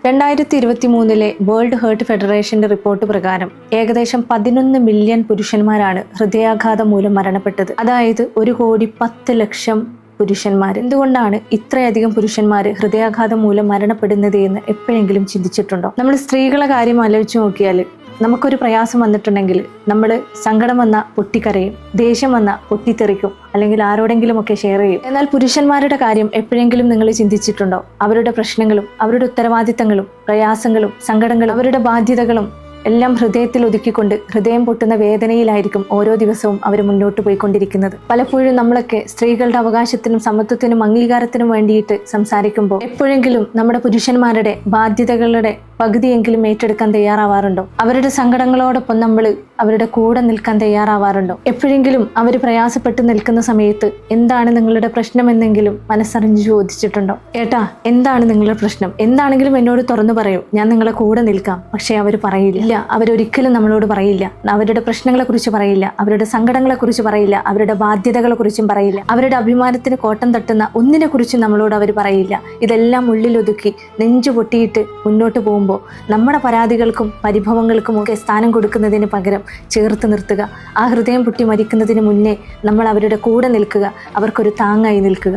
2023 world heart ഫെഡറേഷന്റെ report പ്രകാരം ഏകദേശം 11 മില്യൺ പുരുഷന്മാരാണ് ഹൃദയാഘാതം മൂലം മരണപ്പെട്ടത്. അതായത് 1,10,00,000 പുരുഷന്മാർ. എന്തുകൊണ്ടാണ് ഇത്രയധികം പുരുഷന്മാർ ഹൃദയാഘാതം മൂലം മരണപ്പെടുന്നത് എന്ന് എപ്പോഴെങ്കിലും ചിന്തിച്ചിട്ടുണ്ടോ? നമ്മൾ സ്ത്രീകളെ കാര്യം ആലോചിച്ച് നോക്കിയാൽ നമുക്കൊരു പ്രയാസം വന്നിട്ടുണ്ടെങ്കിൽ നമ്മൾ സങ്കടം വന്ന പൊട്ടിക്കരയും, ദേഷ്യം വന്ന പൊട്ടിത്തെറിക്കും, അല്ലെങ്കിൽ ആരോടെങ്കിലും ഒക്കെ ഷെയർ ചെയ്യും. എന്നാൽ പുരുഷന്മാരുടെ കാര്യം എപ്പോഴെങ്കിലും നിങ്ങൾ ചിന്തിച്ചിട്ടുണ്ടോ? അവരുടെ പ്രശ്നങ്ങളും അവരുടെ ഉത്തരവാദിത്തങ്ങളും പ്രയാസങ്ങളും സങ്കടങ്ങളും അവരുടെ ബാധ്യതകളും എല്ലാം ഹൃദയത്തിൽ ഒതുക്കിക്കൊണ്ട് ഹൃദയം പൊട്ടുന്ന വേദനയിലായിരിക്കും ഓരോ ദിവസവും അവർ മുന്നോട്ട് പോയിക്കൊണ്ടിരിക്കുന്നത്. പലപ്പോഴും നമ്മളൊക്കെ സ്ത്രീകളുടെ അവകാശത്തിനും സമത്വത്തിനും അംഗീകാരത്തിനും വേണ്ടിയിട്ട് സംസാരിക്കുമ്പോൾ എപ്പോഴെങ്കിലും നമ്മുടെ പുരുഷന്മാരുടെ ബാധ്യതകളുടെ പകുതിയെങ്കിലും ഏറ്റെടുക്കാൻ തയ്യാറാവാറുണ്ടോ? അവരുടെ സങ്കടങ്ങളോടൊപ്പം നമ്മൾ അവരുടെ കൂടെ നിൽക്കാൻ തയ്യാറാവാറുണ്ടോ? എപ്പോഴെങ്കിലും അവർ പ്രയാസപ്പെട്ട് നിൽക്കുന്ന സമയത്ത് എന്താണ് നിങ്ങളുടെ പ്രശ്നമെന്നെങ്കിലും മനസ്സറിഞ്ഞ് ചോദിച്ചിട്ടുണ്ടോ? ഏട്ടാ, എന്താണ് നിങ്ങളുടെ പ്രശ്നം? എന്താണെങ്കിലും എന്നോട് തുറന്നു പറയൂ, ഞാൻ നിങ്ങളെ കൂടെ നിൽക്കാം. പക്ഷേ അവർ പറയില്ല. അവരൊരിക്കലും നമ്മളോട് പറയില്ല. അവരുടെ പ്രശ്നങ്ങളെ കുറിച്ച് പറയില്ല, അവരുടെ സങ്കടങ്ങളെ കുറിച്ച് പറയില്ല, അവരുടെ ബാധ്യതകളെ കുറിച്ചും പറയില്ല, അവരുടെ അഭിമാനത്തിന് കോട്ടം തട്ടുന്ന ഒന്നിനെ കുറിച്ചും നമ്മളോട് അവർ പറയില്ല. ഇതെല്ലാം ഉള്ളിലൊതുക്കി നെഞ്ചു പൊട്ടിയിട്ട് മുന്നോട്ട് പോകുമ്പോൾ നമ്മുടെ പരാതികൾക്കും പരിഭവങ്ങൾക്കും ഒക്കെ സ്ഥാനം കൊടുക്കുന്നതിന് പകരം ചേർത്ത് നിർത്തുക. ആ ഹൃദയം പൊട്ടി മരിക്കുന്നതിന് മുന്നേ നമ്മൾ അവരുടെ കൂടെ നിൽക്കുക, അവർക്കൊരു താങ്ങായി നിൽക്കുക.